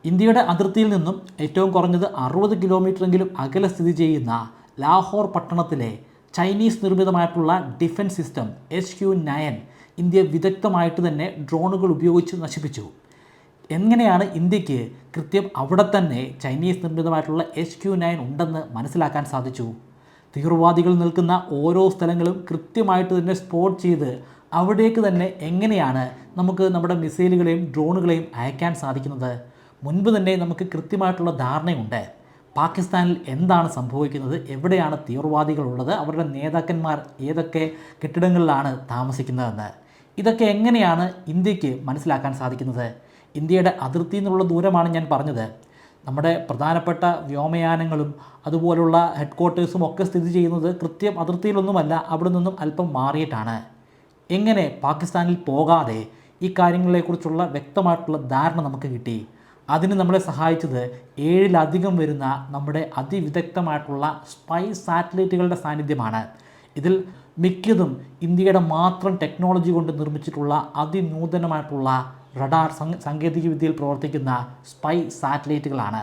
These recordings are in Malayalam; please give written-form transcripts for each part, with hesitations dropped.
ഇന്ത്യയുടെ അതിർത്തിയിൽ നിന്നും ഏറ്റവും കുറഞ്ഞത് 60 കിലോമീറ്ററെങ്കിലും അകലെ സ്ഥിതി ചെയ്യുന്ന ലാഹോർ പട്ടണത്തിലെ ചൈനീസ് നിർമ്മിതമായിട്ടുള്ള ഡിഫൻസ് സിസ്റ്റം HQ-9 ഇന്ത്യ വിദഗ്ധമായിട്ട് തന്നെ ഡ്രോണുകൾ ഉപയോഗിച്ച് നശിപ്പിച്ചു. എങ്ങനെയാണ് ഇന്ത്യക്ക് കൃത്യം അവിടെ തന്നെ ചൈനീസ് നിർമ്മിതമായിട്ടുള്ള HQ-9 ഉണ്ടെന്ന് മനസ്സിലാക്കാൻ സാധിച്ചു? തീവ്രവാദികൾ നിൽക്കുന്ന ഓരോ സ്ഥലങ്ങളും കൃത്യമായിട്ട് തന്നെ സ്പോട്ട് ചെയ്ത് അവിടേക്ക് തന്നെ എങ്ങനെയാണ് നമുക്ക് നമ്മുടെ മിസൈലുകളെയും ഡ്രോണുകളെയും അയക്കാൻ സാധിക്കുന്നത്? മുൻപ് തന്നെ നമുക്ക് കൃത്യമായിട്ടുള്ള ധാരണയുണ്ട് പാകിസ്ഥാനിൽ എന്താണ് സംഭവിക്കുന്നത്, എവിടെയാണ് തീവ്രവാദികളുള്ളത്, അവരുടെ നേതാക്കന്മാർ ഏതൊക്കെ കെട്ടിടങ്ങളിലാണ് താമസിക്കുന്നതെന്ന്. ഇതൊക്കെ എങ്ങനെയാണ് ഇന്ത്യക്ക് മനസ്സിലാക്കാൻ സാധിക്കുന്നത്? ഇന്ത്യയുടെ അതിർത്തി എന്നുള്ള ദൂരമാണ് ഞാൻ പറഞ്ഞത്. നമ്മുടെ പ്രധാനപ്പെട്ട വ്യോമയാനങ്ങളും അതുപോലുള്ള ഹെഡ്ക്വാർട്ടേഴ്സും ഒക്കെ സ്ഥിതി ചെയ്യുന്നത് കൃത്യം അതിർത്തിയിലൊന്നുമല്ല, അവിടെ നിന്നും അല്പം മാറിയിട്ടാണ്. എങ്ങനെ പാകിസ്ഥാനിൽ പോകാതെ ഈ കാര്യങ്ങളെക്കുറിച്ചുള്ള വ്യക്തമായിട്ടുള്ള ധാരണ നമുക്ക് കിട്ടി? അതിന് നമ്മളെ സഹായിച്ചത് 7-ലധികം വരുന്ന നമ്മുടെ അതിവിദഗ്ധമായിട്ടുള്ള സ്പൈ സാറ്റലൈറ്റുകളുടെ സാന്നിധ്യമാണ്. ഇതിൽ മിക്കതും ഇന്ത്യയുടെ മാത്രം ടെക്നോളജി കൊണ്ട് നിർമ്മിച്ചിട്ടുള്ള അതിനൂതനമായിട്ടുള്ള റഡാർ സാങ്കേതികവിദ്യയിൽ പ്രവർത്തിക്കുന്ന സ്പൈ സാറ്റലൈറ്റുകളാണ്.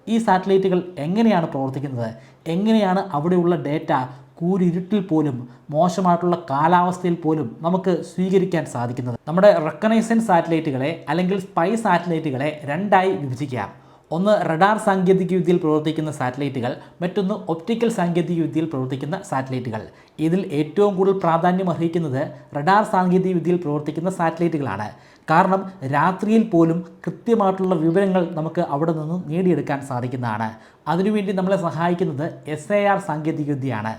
ഈ സാറ്റലൈറ്റുകൾ എങ്ങനെയാണ് പ്രവർത്തിക്കുന്നത്? എങ്ങനെയാണ് അവിടെയുള്ള ഡേറ്റ കൂരിരുട്ടിൽ പോലും മോശമായിട്ടുള്ള കാലാവസ്ഥയിൽ പോലും നമുക്ക് സ്വീകരിക്കാൻ സാധിക്കുന്നത്? നമ്മുടെ റെക്കഗ്നൈസൻസ് സാറ്റലൈറ്റുകളെ അല്ലെങ്കിൽ സ്പൈ സാറ്റലൈറ്റുകളെ രണ്ടായി വിഭജിക്കാം. ഒന്ന് റഡാർ സാങ്കേതികവിദ്യയിൽ പ്രവർത്തിക്കുന്ന സാറ്റലൈറ്റുകൾ, മറ്റൊന്ന് ഒപ്റ്റിക്കൽ സാങ്കേതികവിദ്യയിൽ പ്രവർത്തിക്കുന്ന സാറ്റലൈറ്റുകൾ. ഇതിൽ ഏറ്റവും കൂടുതൽ പ്രാധാന്യം അർഹിക്കുന്നത് റഡാർ സാങ്കേതികവിദ്യയിൽ പ്രവർത്തിക്കുന്ന സാറ്റലൈറ്റുകളാണ്. കാരണം രാത്രിയിൽ പോലും കൃത്യമായിട്ടുള്ള വിവരങ്ങൾ നമുക്ക് അവിടെ നിന്നും നേടിയെടുക്കാൻ സാധിക്കുന്നതാണ്. അതിനുവേണ്ടി നമ്മളെ സഹായിക്കുന്നത് SAR സാങ്കേതികവിദ്യയാണ്.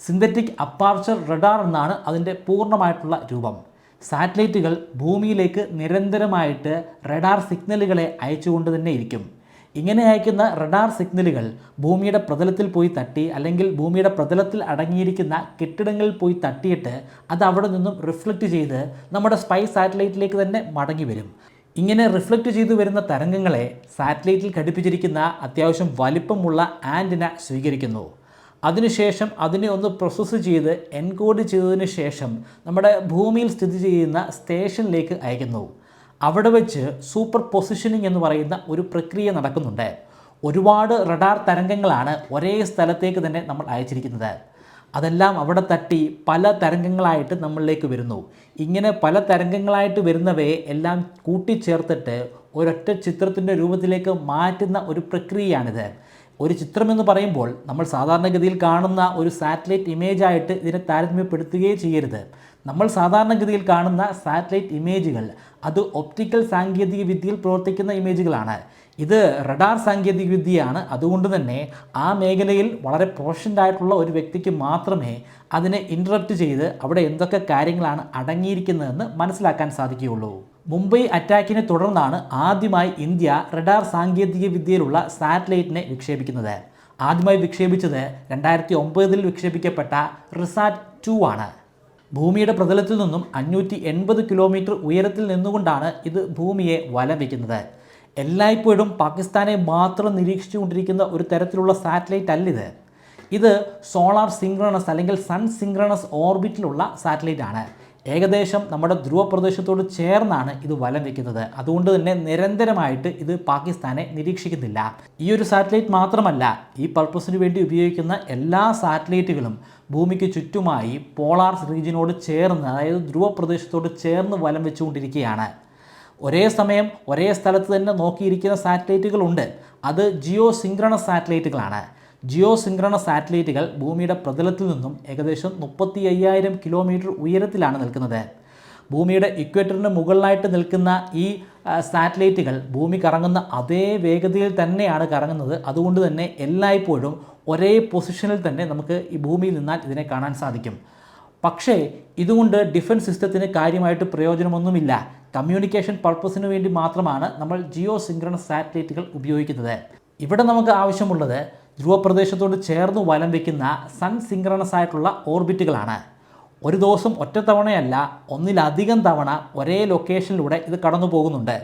സിന്തറ്റിക് അപ്പാർച്ചർ റഡാർ എന്നാണ് അതിൻ്റെ പൂർണ്ണമായിട്ടുള്ള രൂപം. സാറ്റലൈറ്റുകൾ ഭൂമിയിലേക്ക് നിരന്തരമായിട്ട് റഡാർ സിഗ്നലുകളെ അയച്ചുകൊണ്ട് തന്നെ ഇരിക്കും. ഇങ്ങനെ അയക്കുന്ന റഡാർ സിഗ്നലുകൾ ഭൂമിയുടെ പ്രതലത്തിൽ പോയി തട്ടി അല്ലെങ്കിൽ ഭൂമിയുടെ പ്രതലത്തിൽ അടങ്ങിയിരിക്കുന്ന കെട്ടിടങ്ങളിൽ പോയി തട്ടിയിട്ട് അത് അവിടെ നിന്നും റിഫ്ലക്റ്റ് ചെയ്ത് നമ്മുടെ സ്പൈ സാറ്റലൈറ്റിലേക്ക് തന്നെ മടങ്ങി വരും. ഇങ്ങനെ റിഫ്ലക്റ്റ് ചെയ്തു വരുന്ന തരംഗങ്ങളെ സാറ്റലൈറ്റിൽ ഘടിപ്പിച്ചിരിക്കുന്ന അത്യാവശ്യം വലിപ്പമുള്ള ആൻറ്റിന സ്വീകരിക്കുന്നു. അതിനുശേഷം അതിനെ ഒന്ന് പ്രോസസ്സ് ചെയ്ത് എൻകോഡ് ചെയ്തതിന് ശേഷം നമ്മുടെ ഭൂമിയിൽ സ്ഥിതി ചെയ്യുന്ന സ്റ്റേഷനിലേക്ക് അയക്കുന്നു. അവിടെ വെച്ച് സൂപ്പർ പൊസിഷനിങ് എന്ന് പറയുന്ന ഒരു പ്രക്രിയ നടക്കുന്നുണ്ട്. ഒരുപാട് റഡാർ തരംഗങ്ങളാണ് ഒരേ സ്ഥലത്തേക്ക് തന്നെ നമ്മൾ അയച്ചിരിക്കുന്നത്. അതെല്ലാം അവിടെ തട്ടി പല തരംഗങ്ങളായിട്ട് നമ്മളിലേക്ക് വരുന്നു. ഇങ്ങനെ പല തരംഗങ്ങളായിട്ട് വരുന്നവയെ എല്ലാം കൂട്ടിച്ചേർത്തിട്ട് ഒരൊറ്റ ചിത്രത്തിൻ്റെ രൂപത്തിലേക്ക് മാറ്റുന്ന ഒരു പ്രക്രിയയാണിത്. ഒരു ചിത്രമെന്ന് പറയുമ്പോൾ നമ്മൾ സാധാരണഗതിയിൽ കാണുന്ന ഒരു സാറ്റലൈറ്റ് ഇമേജായിട്ട് ഇതിനെ താരതമ്യപ്പെടുത്തുകയേ ചെയ്യരുത്. നമ്മൾ സാധാരണഗതിയിൽ കാണുന്ന സാറ്റലൈറ്റ് ഇമേജുകൾ അത് ഒപ്റ്റിക്കൽ സാങ്കേതിക വിദ്യയിൽ പ്രവർത്തിക്കുന്ന ഇമേജുകളാണ്. ഇത് റഡാർ സാങ്കേതിക വിദ്യയാണ്. അതുകൊണ്ട് തന്നെ ആ മേഖലയിൽ വളരെ പ്രൊഫഷണൽ ആയിട്ടുള്ള ഒരു വ്യക്തിക്ക് മാത്രമേ അതിനെ ഇൻറ്ററപ്റ്റ് ചെയ്ത് അവിടെ എന്തൊക്കെ കാര്യങ്ങളാണ് അടങ്ങിയിരിക്കുന്നതെന്ന് മനസ്സിലാക്കാൻ സാധിക്കുകയുള്ളൂ. മുംബൈ അറ്റാക്കിനെ തുടർന്നാണ് ആദ്യമായി ഇന്ത്യ റഡാർ സാങ്കേതിക വിദ്യയിലുള്ള സാറ്റലൈറ്റിനെ വിക്ഷേപിക്കുന്നത്. ആദ്യമായി വിക്ഷേപിച്ചത് 2009 വിക്ഷേപിക്കപ്പെട്ട റിസാറ്റ്-2 ആണ്. ഭൂമിയുടെ പ്രതലത്തിൽ നിന്നും 580 കിലോമീറ്റർ ഉയരത്തിൽ നിന്നുകൊണ്ടാണ് ഇത് ഭൂമിയെ വലം വയ്ക്കുന്നത്. എല്ലായ്പ്പോഴും പാകിസ്ഥാനെ മാത്രം നിരീക്ഷിച്ചുകൊണ്ടിരിക്കുന്ന ഒരു തരത്തിലുള്ള സാറ്റലൈറ്റ് അല്ലിത്. ഇത് സോളാർ സിങ്ക്രണസ് അല്ലെങ്കിൽ സൺ സിങ്ക്രണസ് ഓർബിറ്റിലുള്ള സാറ്റലൈറ്റ് ആണ്. ഏകദേശം നമ്മുടെ ധ്രുവ പ്രദേശത്തോട് ചേർന്നാണ് ഇത് വലം വയ്ക്കുന്നത്. അതുകൊണ്ട് തന്നെ നിരന്തരമായിട്ട് ഇത് പാകിസ്ഥാനെ നിരീക്ഷിക്കുന്നില്ല. ഈ ഒരു സാറ്റലൈറ്റ് മാത്രമല്ല, ഈ പർപ്പസിന് വേണ്ടി ഉപയോഗിക്കുന്ന എല്ലാ സാറ്റലൈറ്റുകളും ഭൂമിക്ക് ചുറ്റുമായി പോളാർ റീജിയനോട് ചേർന്ന്, അതായത് ധ്രുവ പ്രദേശത്തോട് ചേർന്ന് വലം വെച്ചുകൊണ്ടിരിക്കുകയാണ്. ഒരേ സമയം ഒരേ സ്ഥലത്ത് തന്നെ നോക്കിയിരിക്കുന്ന സാറ്റലൈറ്റുകളുണ്ട്. അത് ജിയോ സിങ്ക്രണസ് സാറ്റലൈറ്റുകളാണ്. ജിയോ സിങ്ക്രണസ് സാറ്റലൈറ്റുകൾ ഭൂമിയുടെ പ്രതലത്തിൽ നിന്നും ഏകദേശം 35,000 കിലോമീറ്റർ ഉയരത്തിലാണ് നിൽക്കുന്നത്. ഭൂമിയുടെ ഇക്വേറ്ററിന് മുകളിലായിട്ട് നിൽക്കുന്ന ഈ സാറ്റലൈറ്റുകൾ ഭൂമി കറങ്ങുന്ന അതേ വേഗതയിൽ തന്നെയാണ് കറങ്ങുന്നത്. അതുകൊണ്ട് തന്നെ എല്ലായ്പ്പോഴും ഒരേ പൊസിഷനിൽ തന്നെ നമുക്ക് ഈ ഭൂമിയിൽ നിന്നാൽ ഇതിനെ കാണാൻ സാധിക്കും. പക്ഷേ ഇതുകൊണ്ട് ഡിഫൻസ് സിസ്റ്റത്തിന് കാര്യമായിട്ട് പ്രയോജനമൊന്നുമില്ല. കമ്മ്യൂണിക്കേഷൻ പർപ്പസിന് വേണ്ടി മാത്രമാണ് നമ്മൾ ജിയോ സിങ്ക്രണസ് സാറ്റലൈറ്റുകൾ ഉപയോഗിക്കുന്നത്. ഇവിടെ നമുക്ക് ആവശ്യമുള്ളത് ധ്രുവപ്രദേശത്തോട് ചേർന്ന് വലം വയ്ക്കുന്ന സൺ സിങ്ക്രണസ് ആയിട്ടുള്ള ഓർബിറ്റുകളാണ്. ഒരു ദിവസം ഒറ്റ തവണയല്ല, ഒന്നിലധികം തവണ ഒരേ ലൊക്കേഷനിലൂടെ ഇത് കടന്നു പോകുന്നുണ്ട്.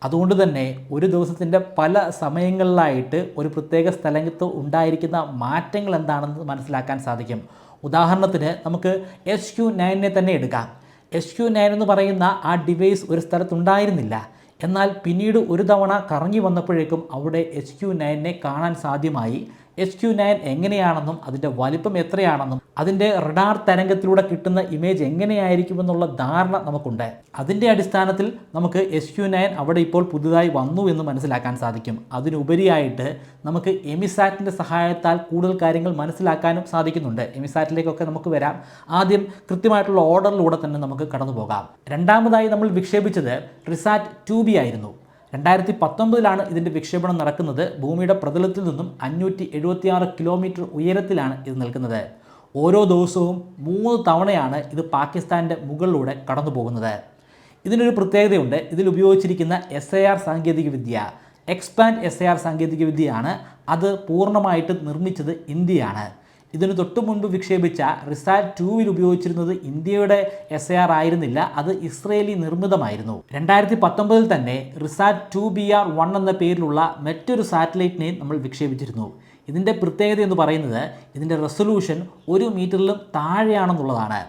അതുകൊണ്ട് തന്നെ ഒരു ദിവസത്തിൻ്റെ പല സമയങ്ങളിലായിട്ട് ഒരു പ്രത്യേക സ്ഥലത്ത് ഉണ്ടായിരിക്കുന്ന മാറ്റങ്ങൾ എന്താണെന്ന് മനസ്സിലാക്കാൻ സാധിക്കും. ഉദാഹരണത്തിന് നമുക്ക് HQ-9 തന്നെ എടുക്കാം. HQ-9 എന്ന് പറയുന്ന ആ ഡിവൈസ് ഒരു സ്ഥലത്തുണ്ടായിരുന്നില്ല. എന്നാൽ പിന്നീട് ഒരു തവണ കറങ്ങി വന്നപ്പോഴേക്കും അവിടെ HQ-9 കാണാൻ സാധ്യമായി. HQ-9 എങ്ങനെയാണെന്നും അതിൻ്റെ വലിപ്പം എത്രയാണെന്നും അതിൻ്റെ റഡാർ തരംഗത്തിലൂടെ കിട്ടുന്ന ഇമേജ് എങ്ങനെയായിരിക്കുമെന്നുള്ള ധാരണ നമുക്കുണ്ട്. അതിൻ്റെ അടിസ്ഥാനത്തിൽ നമുക്ക് HQ-9 അവിടെ ഇപ്പോൾ പുതുതായി വന്നു എന്ന് മനസ്സിലാക്കാൻ സാധിക്കും. അതിനുപരിയായിട്ട് നമുക്ക് എമിസാറ്റിൻ്റെ സഹായത്താൽ കൂടുതൽ കാര്യങ്ങൾ മനസ്സിലാക്കാനും സാധിക്കുന്നുണ്ട്. എമിസാറ്റിലേക്കൊക്കെ നമുക്ക് വരാം. ആദ്യം കൃത്യമായിട്ടുള്ള ഓർഡറിലൂടെ തന്നെ നമുക്ക് കടന്നു പോകാം. രണ്ടാമതായി നമ്മൾ വിക്ഷേപിച്ചത് റിസാറ്റ് 2B ആയിരുന്നു. 2019 ഇതിൻ്റെ വിക്ഷേപണം നടക്കുന്നത്. ഭൂമിയുടെ പ്രതലത്തിൽ നിന്നും 576 കിലോമീറ്റർ ഉയരത്തിലാണ് ഇത് നിൽക്കുന്നത്. ഓരോ ദിവസവും 3 തവണയാണ് ഇത് പാകിസ്ഥാൻ്റെ മുകളിലൂടെ കടന്നു പോകുന്നത്. ഇതിനൊരു പ്രത്യേകതയുണ്ട്. ഇതിൽ ഉപയോഗിച്ചിരിക്കുന്ന SAR സാങ്കേതികവിദ്യ എക്സ്പാൻഡ് SAR സാങ്കേതികവിദ്യയാണ്. അത് പൂർണ്ണമായിട്ട് നിർമ്മിച്ചത് ഇന്ത്യയാണ്. ഇതിന് തൊട്ടു മുൻപ് വിക്ഷേപിച്ച റിസാറ്റ് 2 ഉപയോഗിച്ചിരുന്നത് ഇന്ത്യയുടെ SAR ആയിരുന്നില്ല, അത് ഇസ്രയേലി നിർമ്മിതമായിരുന്നു. 2019 തന്നെ റിസാറ്റ് 2BR-1 എന്ന പേരിലുള്ള മറ്റൊരു സാറ്റലൈറ്റിനെയും നമ്മൾ വിക്ഷേപിച്ചിരുന്നു. ഇതിൻ്റെ പ്രത്യേകത എന്ന് പറയുന്നത് ഇതിൻ്റെ റെസൊല്യൂഷൻ 1 മീറ്ററിലും താഴെയാണെന്നുള്ളതാണ്.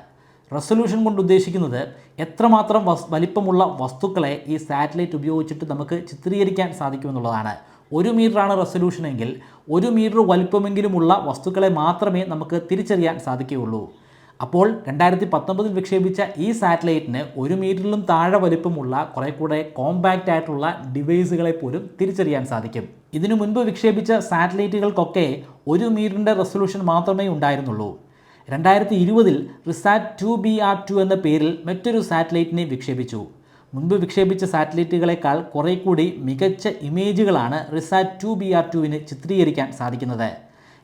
റെസൊല്യൂഷൻ കൊണ്ട് ഉദ്ദേശിക്കുന്നത് എത്രമാത്രം വലിപ്പമുള്ള വസ്തുക്കളെ ഈ സാറ്റലൈറ്റ് ഉപയോഗിച്ചിട്ട് നമുക്ക് ചിത്രീകരിക്കാൻ സാധിക്കുമെന്നുള്ളതാണ്. 1 മീറ്ററാണ് റെസൊല്യൂഷൻ എങ്കിൽ 1 മീറ്റർ വലിപ്പമെങ്കിലുമുള്ള വസ്തുക്കളെ മാത്രമേ നമുക്ക് തിരിച്ചറിയാൻ സാധിക്കുകയുള്ളൂ. അപ്പോൾ 2019 വിക്ഷേപിച്ച ഈ സാറ്റലൈറ്റിന് 1 മീറ്ററിലും താഴെ വലിപ്പമുള്ള കുറേ കൂടെ കോമ്പാക്റ്റ് ആയിട്ടുള്ള ഡിവൈസുകളെ പോലും തിരിച്ചറിയാൻ സാധിക്കും. ഇതിനു മുൻപ് വിക്ഷേപിച്ച സാറ്റലൈറ്റുകൾക്കൊക്കെ 1 മീറ്ററിൻ്റെ റെസൊല്യൂഷൻ മാത്രമേ ഉണ്ടായിരുന്നുള്ളൂ. 2020 റിസാറ്റ് 2BR-2 എന്ന പേരിൽ മറ്റൊരു സാറ്റലൈറ്റിനെ വിക്ഷേപിച്ചു. മുൻപ് വിക്ഷേപിച്ച സാറ്റലൈറ്റുകളെക്കാൾ കുറേ കൂടി മികച്ച ഇമേജുകളാണ് റിസാറ്റ് 2BR-2 ചിത്രീകരിക്കാൻ സാധിക്കുന്നത്.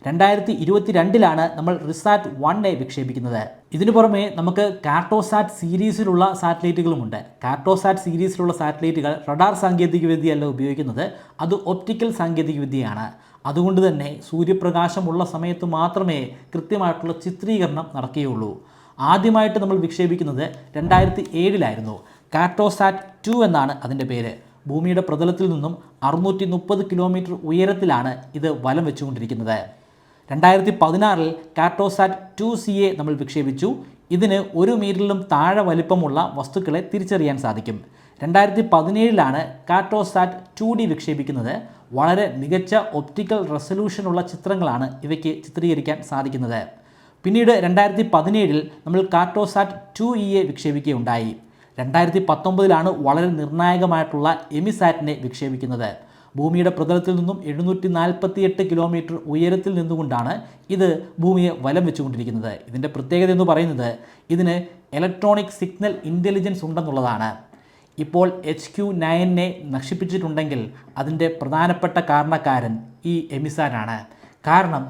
2022 നമ്മൾ റിസാറ്റ് 1 വിക്ഷേപിക്കുന്നത്. ഇതിനു പുറമെ നമുക്ക് കാർട്ടോസാറ്റ് സീരീസിലുള്ള സാറ്റലൈറ്റുകളുമുണ്ട്. കാർട്ടോസാറ്റ് സീരീസിലുള്ള സാറ്റലൈറ്റുകൾ റഡാർ സാങ്കേതികവിദ്യയല്ല ഉപയോഗിക്കുന്നത്, അത് ഒപ്റ്റിക്കൽ സാങ്കേതികവിദ്യയാണ്. അതുകൊണ്ട് തന്നെ സൂര്യപ്രകാശമുള്ള സമയത്ത് മാത്രമേ കൃത്യമായിട്ടുള്ള ചിത്രീകരണം നടക്കുകയുള്ളൂ. ആദ്യമായിട്ട് നമ്മൾ വിക്ഷേപിക്കുന്നത് 2007 കാർട്ടോസാറ്റ് 2 എന്നാണ് അതിൻ്റെ പേര്. ഭൂമിയുടെ പ്രതലത്തിൽ നിന്നും 630 കിലോമീറ്റർ ഉയരത്തിലാണ് ഇത് വലം വെച്ചുകൊണ്ടിരിക്കുന്നത്. 2016 കാർട്ടോസാറ്റ് 2CA നമ്മൾ വിക്ഷേപിച്ചു. ഇതിന് 1 മീറ്ററിലും താഴെ വലിപ്പമുള്ള വസ്തുക്കളെ തിരിച്ചറിയാൻ സാധിക്കും. 2017 കാർട്ടോസാറ്റ് 2D വിക്ഷേപിക്കുന്നത്. വളരെ മികച്ച ഒപ്റ്റിക്കൽ റെസൊല്യൂഷനുള്ള ചിത്രങ്ങളാണ് ഇവയ്ക്ക് ചിത്രീകരിക്കാൻ സാധിക്കുന്നത്. പിന്നീട് 2017 നമ്മൾ കാർട്ടോസാറ്റ് 2EA വിക്ഷേപിക്കുകയുണ്ടായി. 2019 വളരെ നിർണായകമായിട്ടുള്ള എമിസാറ്റിനെ വിക്ഷേപിക്കുന്നത്. ഭൂമിയുടെ പ്രതലത്തിൽ നിന്നും 748 കിലോമീറ്റർ ഉയരത്തിൽ നിന്നുകൊണ്ടാണ് ഇത് ഭൂമിയെ വലം വെച്ചുകൊണ്ടിരിക്കുന്നത്. ഇതിൻ്റെ പ്രത്യേകത എന്ന് പറയുന്നത് ഇതിന് ഇലക്ട്രോണിക് സിഗ്നൽ ഇൻ്റലിജൻസ് ഉണ്ടെന്നുള്ളതാണ്. ഇപ്പോൾ HQ-9 നശിപ്പിച്ചിട്ടുണ്ടെങ്കിൽ അതിൻ്റെ പ്രധാനപ്പെട്ട കാരണക്കാരൻ ഈ എമിസാറ്റാണ്. കാരണം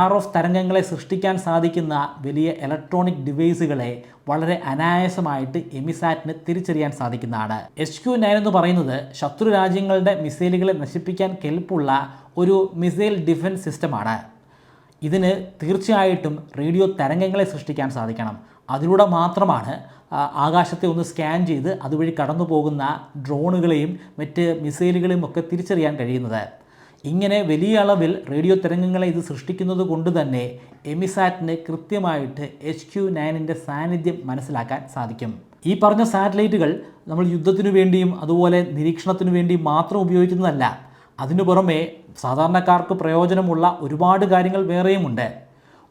RF തരംഗങ്ങളെ സൃഷ്ടിക്കാൻ സാധിക്കുന്ന വലിയ ഇലക്ട്രോണിക് ഡിവൈസുകളെ വളരെ അനായാസമായിട്ട് എമിസാറ്റിന് തിരിച്ചറിയാൻ സാധിക്കുന്നതാണ്. HQ-9 എന്ന് പറയുന്നത് ശത്രു രാജ്യങ്ങളുടെ മിസൈലുകളെ നശിപ്പിക്കാൻ കെൽപ്പുള്ള ഒരു മിസൈൽ ഡിഫൻസ് സിസ്റ്റമാണ്. ഇതിന് തീർച്ചയായിട്ടും റേഡിയോ തരംഗങ്ങളെ സൃഷ്ടിക്കാൻ സാധിക്കണം. അതിലൂടെ മാത്രമാണ് ആകാശത്തെ ഒന്ന് സ്കാൻ ചെയ്ത് അതുവഴി കടന്നു പോകുന്ന ഡ്രോണുകളെയും മറ്റ് മിസൈലുകളെയും ഒക്കെ തിരിച്ചറിയാൻ കഴിയുന്നത്. ഇങ്ങനെ വലിയ അളവിൽ റേഡിയോ തരംഗങ്ങളെ ഇത് സൃഷ്ടിക്കുന്നത് കൊണ്ട് തന്നെ എമിസാറ്റിന് കൃത്യമായിട്ട് HQ-9 സാന്നിധ്യം മനസ്സിലാക്കാൻ സാധിക്കും. ഈ പറഞ്ഞ സാറ്റലൈറ്റുകൾ നമ്മൾ യുദ്ധത്തിനു വേണ്ടിയും അതുപോലെ നിരീക്ഷണത്തിനു വേണ്ടിയും മാത്രം ഉപയോഗിക്കുന്നതല്ല. അതിനു പുറമെ സാധാരണക്കാർക്ക് പ്രയോജനമുള്ള ഒരുപാട് കാര്യങ്ങൾ വേറെയുമുണ്ട്.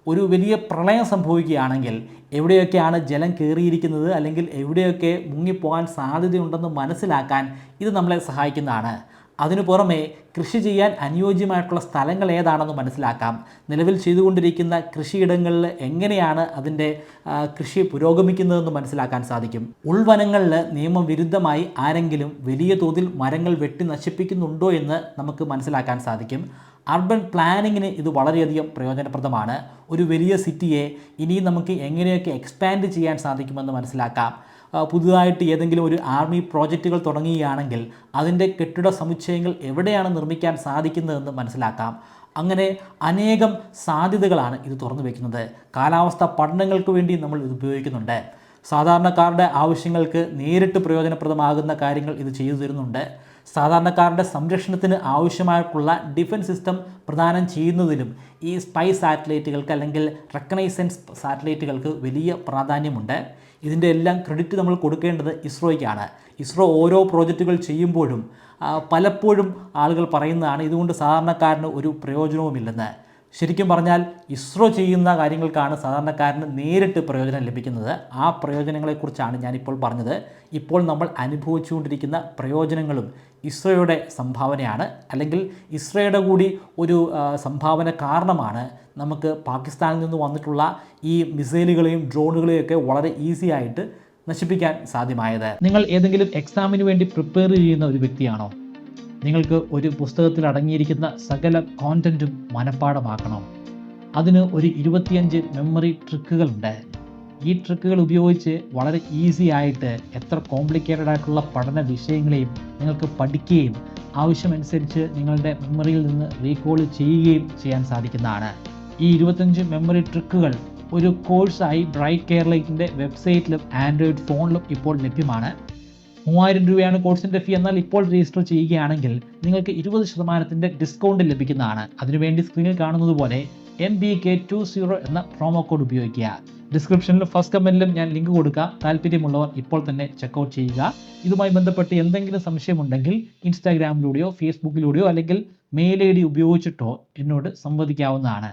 ഒരു വലിയ പ്രളയം സംഭവിക്കുകയാണെങ്കിൽ എവിടെയൊക്കെയാണ് ജലം കയറിയിരിക്കുന്നത് അല്ലെങ്കിൽ എവിടെയൊക്കെ മുങ്ങിപ്പോകാൻ സാധ്യതയുണ്ടെന്ന് മനസ്സിലാക്കാൻ ഇത് നമ്മളെ സഹായിക്കുന്നതാണ്. അതിനു പുറമെ കൃഷി ചെയ്യാൻ അനുയോജ്യമായിട്ടുള്ള സ്ഥലങ്ങൾ ഏതാണെന്ന് മനസ്സിലാക്കാം. നിലവിൽ ചെയ്തുകൊണ്ടിരിക്കുന്ന കൃഷിയിടങ്ങളിൽ എങ്ങനെയാണ് അതിൻ്റെ കൃഷി പുരോഗമിക്കുന്നതെന്ന് മനസ്സിലാക്കാൻ സാധിക്കും. ഉൾവനങ്ങളിൽ നിയമവിരുദ്ധമായി ആരെങ്കിലും വലിയ തോതിൽ മരങ്ങൾ വെട്ടി നശിപ്പിക്കുന്നുണ്ടോ എന്ന് നമുക്ക് മനസ്സിലാക്കാൻ സാധിക്കും. അർബൻ പ്ലാനിങ്ങിന് ഇത് വളരെയധികം പ്രയോജനപ്രദമാണ്. ഒരു വലിയ സിറ്റിയെ ഇനിയും നമുക്ക് എങ്ങനെയൊക്കെ എക്സ്പാൻഡ് ചെയ്യാൻ സാധിക്കുമെന്ന് മനസ്സിലാക്കാം. പുതുതായിട്ട് ഏതെങ്കിലും ഒരു ആർമി പ്രോജക്റ്റുകൾ തുടങ്ങുകയാണെങ്കിൽ അതിൻ്റെ കെട്ടിട സമുച്ചയങ്ങൾ എവിടെയാണ് നിർമ്മിക്കാൻ സാധിക്കുന്നതെന്ന് മനസ്സിലാക്കാം. അങ്ങനെ അനേകം സാധ്യതകളാണ് ഇത് തുറന്നു വയ്ക്കുന്നത്. കാലാവസ്ഥ പഠനങ്ങൾക്ക് വേണ്ടി നമ്മൾ ഇത് ഉപയോഗിക്കുന്നുണ്ട്. സാധാരണക്കാരുടെ ആവശ്യങ്ങൾക്ക് നേരിട്ട് പ്രയോജനപ്രദമാകുന്ന കാര്യങ്ങൾ ഇത് ചെയ്തു തരുന്നുണ്ട്. സാധാരണക്കാരുടെ സംരക്ഷണത്തിന് ആവശ്യമായിട്ടുള്ള ഡിഫൻസ് സിസ്റ്റം പ്രദാനം ചെയ്യുന്നതിലും ഈ സ്പൈ സാറ്റലൈറ്റുകൾക്ക് അല്ലെങ്കിൽ റെക്കഗ്നൈസൻസ് സാറ്റലൈറ്റുകൾക്ക് വലിയ പ്രാധാന്യമുണ്ട്. ഇതിൻ്റെ എല്ലാം ക്രെഡിറ്റ് നമ്മൾ കൊടുക്കേണ്ടത് ഇസ്രോയ്ക്കാണ്. ഇസ്രോ ഓരോ പ്രോജക്റ്റുകൾ ചെയ്യുമ്പോഴും പലപ്പോഴും ആളുകൾ പറയുന്നതാണ് ഇതുകൊണ്ട് സാധാരണക്കാരന് ഒരു പ്രയോജനവുമില്ലെന്ന്. ശരിക്കും പറഞ്ഞാൽ ഇസ്രോ ചെയ്യുന്ന കാര്യങ്ങൾക്കാണ് സാധാരണക്കാരന് നേരിട്ട് പ്രയോജനം ലഭിക്കുന്നത്. ആ പ്രയോജനങ്ങളെക്കുറിച്ചാണ് ഞാനിപ്പോൾ പറഞ്ഞത്. ഇപ്പോൾ നമ്മൾ അനുഭവിച്ചുകൊണ്ടിരിക്കുന്ന പ്രയോജനങ്ങളും ഇസ്രോയുടെ സംഭാവനയാണ്, അല്ലെങ്കിൽ ഇസ്രോയുടെ കൂടി ഒരു സംഭാവന കാരണമാണ് നമുക്ക് പാകിസ്ഥാനിൽ നിന്ന് വന്നിട്ടുള്ള ഈ മിസൈലുകളെയും ഡ്രോണുകളെയൊക്കെ വളരെ ഈസി ആയിട്ട് നശിപ്പിക്കാൻ സാധ്യമായത്. നിങ്ങൾ ഏതെങ്കിലും എക്സാമിന് വേണ്ടി പ്രിപ്പയർ ചെയ്യുന്ന ഒരു വ്യക്തിയാണോ? നിങ്ങൾക്ക് ഒരു പുസ്തകത്തിൽ അടങ്ങിയിരിക്കുന്ന സകല കോണ്ടൻറ്റും മനഃപ്പാഠമാക്കണം. അതിന് ഒരു 25 മെമ്മറി ട്രിക്കുകളുണ്ട്. ഈ ട്രിക്കുകൾ ഉപയോഗിച്ച് വളരെ ഈസി ആയിട്ട് എത്ര കോംപ്ലിക്കേറ്റഡ് ആയിട്ടുള്ള പഠന വിഷയങ്ങളെയും നിങ്ങൾക്ക് പഠിക്കുകയും ആവശ്യമനുസരിച്ച് നിങ്ങളുടെ മെമ്മറിയിൽ നിന്ന് റീകോൾ ചെയ്യുകയും ചെയ്യാൻ സാധിക്കുന്നതാണ്. ഈ 25 മെമ്മറി ട്രിക്കുകൾ ഒരു കോഴ്സായി ബ്രൈറ്റ് കേരളത്തിൻ്റെ വെബ്സൈറ്റിലും ആൻഡ്രോയിഡ് ഫോണിലും ഇപ്പോൾ ലഭ്യമാണ്. 3000 രൂപയാണ് കോഴ്സിൻ്റെ ഫീ. എന്നാൽ ഇപ്പോൾ രജിസ്റ്റർ ചെയ്യുകയാണെങ്കിൽ നിങ്ങൾക്ക് 20% ഡിസ്കൗണ്ട് ലഭിക്കുന്നതാണ്. അതിനുവേണ്ടി സ്ക്രീനിൽ കാണുന്നത് പോലെ MBK20 എന്ന പ്രൊമോ കോഡ് ഉപയോഗിക്കുക. ഡിസ്ക്രിപ്ഷനിലും ഫസ്റ്റ് കമൻറ്റിലും ഞാൻ ലിങ്ക് കൊടുക്കാം. താല്പര്യമുള്ളവർ ഇപ്പോൾ തന്നെ ചെക്കൗട്ട് ചെയ്യുക. ഇതുമായി ബന്ധപ്പെട്ട് എന്തെങ്കിലും സംശയമുണ്ടെങ്കിൽ ഇൻസ്റ്റാഗ്രാമിലൂടെയോ ഫേസ്ബുക്കിലൂടെയോ അല്ലെങ്കിൽ മെയിൽ ID ഉപയോഗിച്ചിട്ടോ എന്നോട് സംവദിക്കാവുന്നതാണ്.